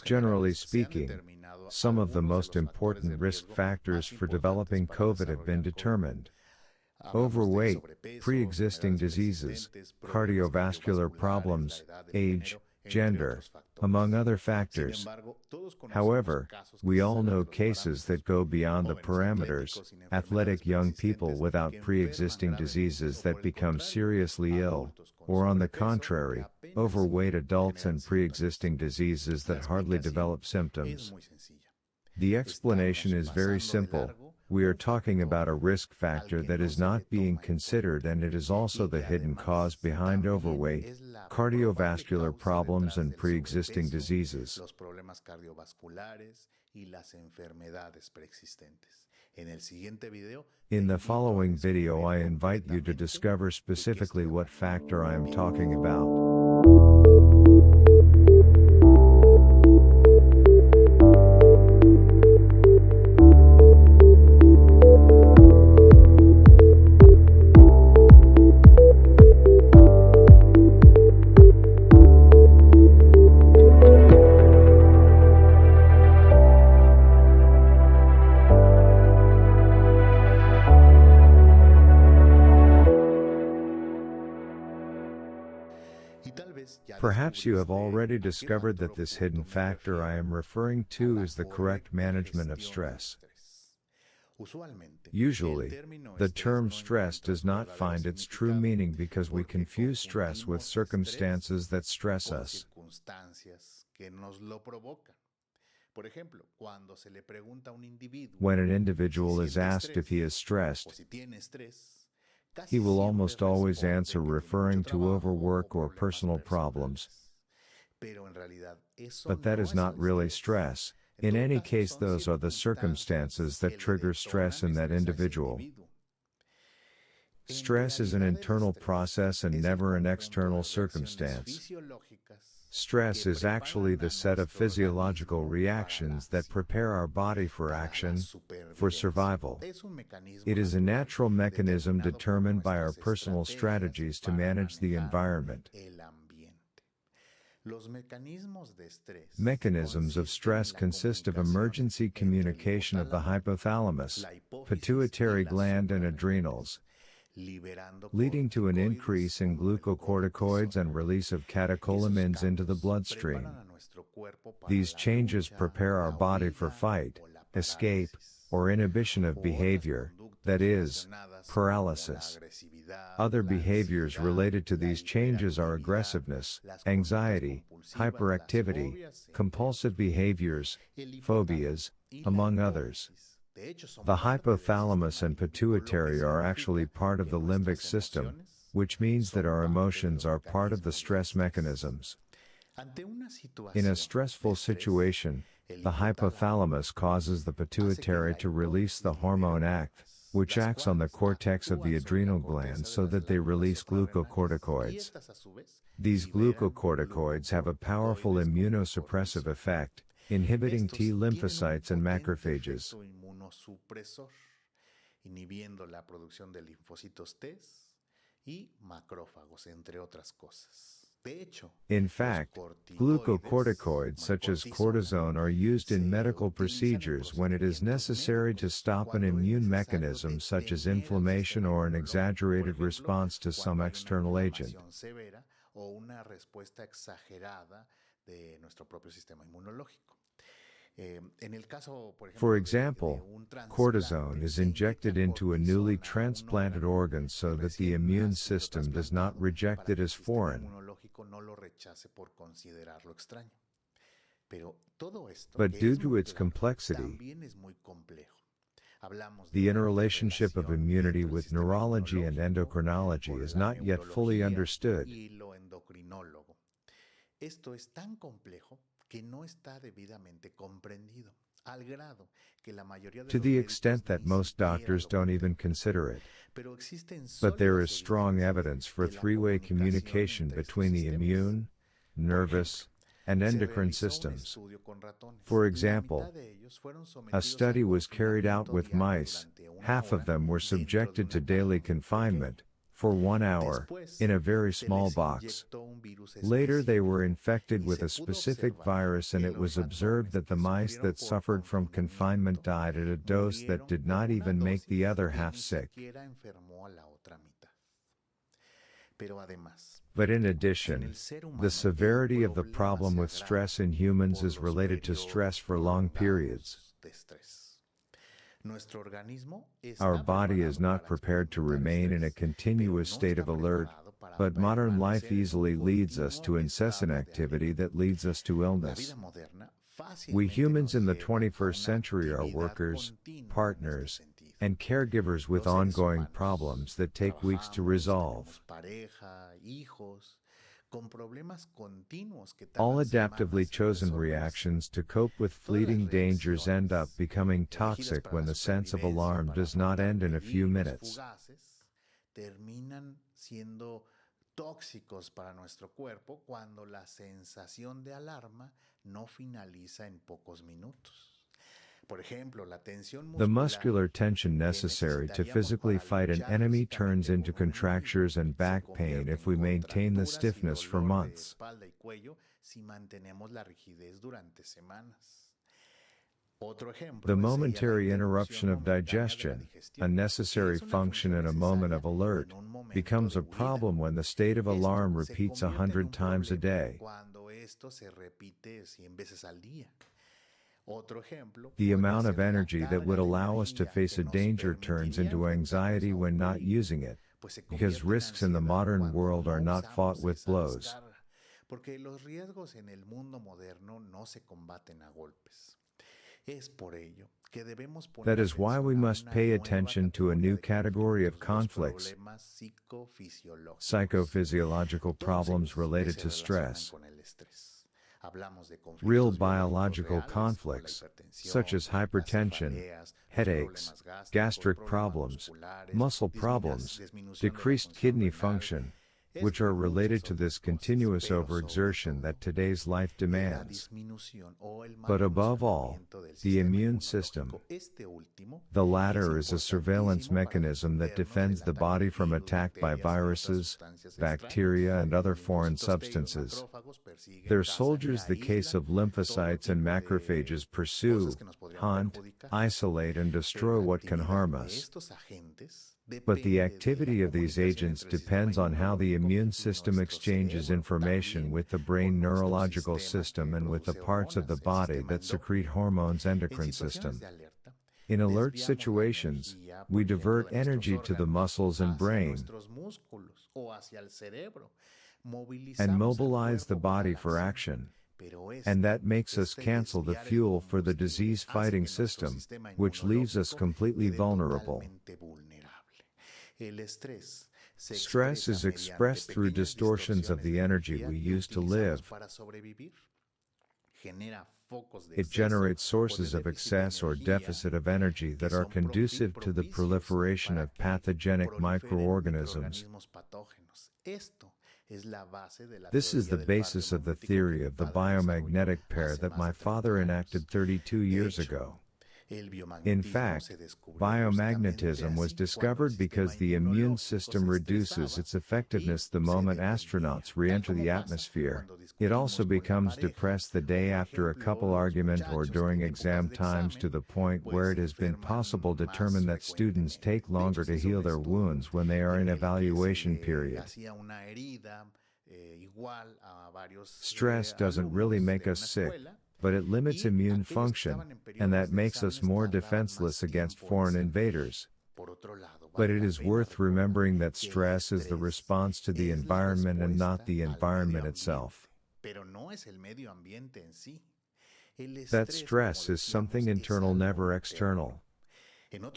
Generally speaking, some of the most important risk factors for developing COVID have been determined. Overweight, pre-existing diseases, cardiovascular problems, age, gender, among other factors. However, we all know cases that go beyond the parameters: athletic young people without pre-existing diseases that become seriously ill, or on the contrary, overweight adults and pre-existing diseases that hardly develop symptoms. The explanation is very simple. We are talking about a risk factor that is not being considered, and it is also the hidden cause behind overweight, cardiovascular problems and pre-existing diseases. In the following video, I invite you to discover specifically what factor I am talking about. Perhaps you have already discovered that this hidden factor I am referring to is the correct management of stress. Usually, the term stress does not find its true meaning because we confuse stress with circumstances that stress us. When an individual is asked if he is stressed, he will almost always answer referring to overwork or personal problems. But that is not really stress. In any case, those are the circumstances that trigger stress in that individual. Stress is an internal process and never an external circumstance. Stress is actually the set of physiological reactions that prepare our body for action, for survival. It is a natural mechanism determined by our personal strategies to manage the environment. Mechanisms of stress consist of emergency communication of the hypothalamus, pituitary gland and adrenals, leading to an increase in glucocorticoids and release of catecholamines into the bloodstream. These changes prepare our body for fight, escape, or inhibition of behavior, that is, paralysis. Other behaviors related to these changes are aggressiveness, anxiety, hyperactivity, compulsive behaviors, phobias, among others. The hypothalamus and pituitary are actually part of the limbic system, which means that our emotions are part of the stress mechanisms. In a stressful situation, the hypothalamus causes the pituitary to release the hormone ACT, which acts on the cortex of the adrenal glands so that they release glucocorticoids. These glucocorticoids have a powerful immunosuppressive effect, inhibiting T lymphocytes and macrophages. Inhibiendo la producción de linfocitos T y macrófagos, entre otras cosas. In fact, glucocorticoids such as cortisone are used in medical procedures when it is necessary to stop an immune mechanism such as inflammation or an exaggerated response to some external agent. For example, cortisone is injected into a newly transplanted organ so that the immune system does not reject it as foreign. But due to its complexity, the interrelationship of immunity with neurology and endocrinology is not yet fully understood. To the extent that most doctors don't even consider it. But there is strong evidence for three-way communication between the immune, nervous, and endocrine systems. For example, a study was carried out with mice. Half of them were subjected to daily confinement, for 1 hour, in a very small box. Later they were infected with a specific virus, and it was observed that the mice that suffered from confinement died at a dose that did not even make the other half sick. But in addition, the severity of the problem with stress in humans is related to stress for long periods. Our body is not prepared to remain in a continuous state of alert, but modern life easily leads us to incessant activity that leads us to illness. We humans in the 21st century are workers, partners, and caregivers with ongoing problems that take weeks to resolve. All adaptively chosen reactions to cope with fleeting dangers end up becoming toxic when the sense of alarm does not end in a few minutes. Tóxicos para nuestro cuerpo cuando la sensación de alarma no finaliza en pocos minutos. The muscular tension necessary to physically fight an enemy turns into contractures and back pain if we maintain the stiffness for months. The momentary interruption of digestion, a necessary function in a moment of alert, becomes a problem when the state of alarm repeats 100 times a day. The amount of energy that would allow us to face a danger turns into anxiety when not using it, because risks in the modern world are not fought with blows. That is why we must pay attention to a new category of conflicts: psychophysiological problems related to stress. Real biological conflicts, such as hypertension, headaches, gastric problems, muscle problems, decreased kidney function, which are related to this continuous overexertion that today's life demands. But above all, the immune system. The latter is a surveillance mechanism that defends the body from attack by viruses, bacteria, and other foreign substances. Their soldiers, the case of lymphocytes and macrophages, pursue, hunt, isolate, and destroy what can harm us. But the activity of these agents depends on how the immune system exchanges information with the brain neurological system and with the parts of the body that secrete hormones endocrine system. In alert situations, we divert energy to the muscles and brain and mobilize the body for action. And that makes us cancel the fuel for the disease-fighting system, which leaves us completely vulnerable. Stress is expressed through distortions of the energy we use to live. It generates sources of excess or deficit of energy that are conducive to the proliferation of pathogenic microorganisms. This is the basis of the theory of the biomagnetic pair that my father enacted 32 years ago. In fact, biomagnetism was discovered because the immune system reduces its effectiveness the moment astronauts re-enter the atmosphere. It also becomes depressed the day after a couple argument or during exam times, to the point where it has been possible to determine that students take longer to heal their wounds when they are in evaluation period. Stress doesn't really make us sick, but it limits immune function, and that makes us more defenseless against foreign invaders. But it is worth remembering that stress is the response to the environment and not the environment itself. That stress is something internal, never external.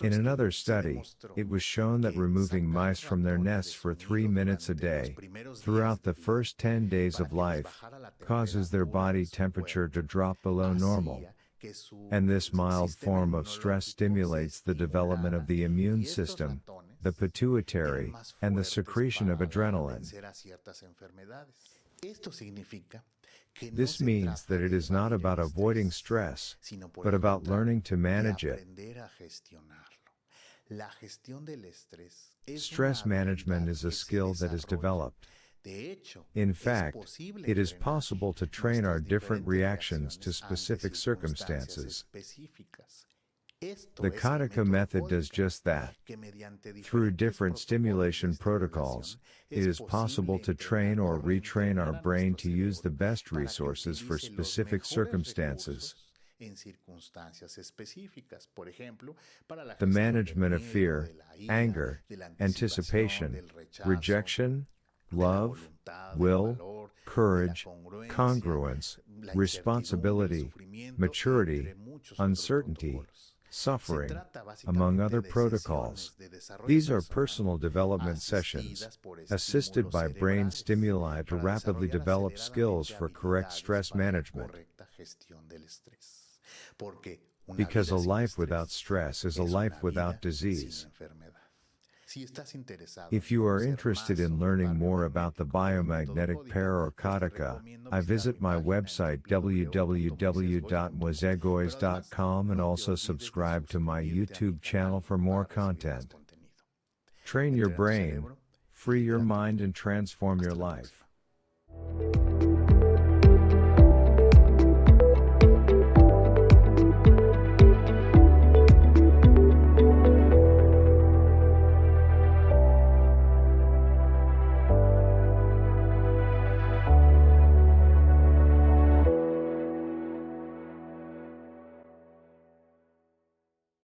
In another study, it was shown that removing mice from their nests for 3 minutes a day, throughout the first 10 days of life, causes their body temperature to drop below normal. And this mild form of stress stimulates the development of the immune system, the pituitary, and the secretion of adrenaline. This means that it is not about avoiding stress, but about learning to manage it. Stress management is a skill that is developed. In fact, it is possible to train our different reactions to specific circumstances. The Kataka method does just that. Through different stimulation protocols, it is possible to train or retrain our brain to use the best resources for specific circumstances. The management of fear, anger, anticipation, rejection, love, will, courage, congruence, responsibility, maturity, uncertainty, suffering, among other protocols. These are personal development sessions, assisted by brain stimuli to rapidly develop skills for correct stress management. Because a life without stress is a life without disease. If you are interested in learning more about the biomagnetic pair or Kataka, I visit my website www.moisesgoiz.com and also subscribe to my YouTube channel for more content. Train your brain, free your mind and transform your life.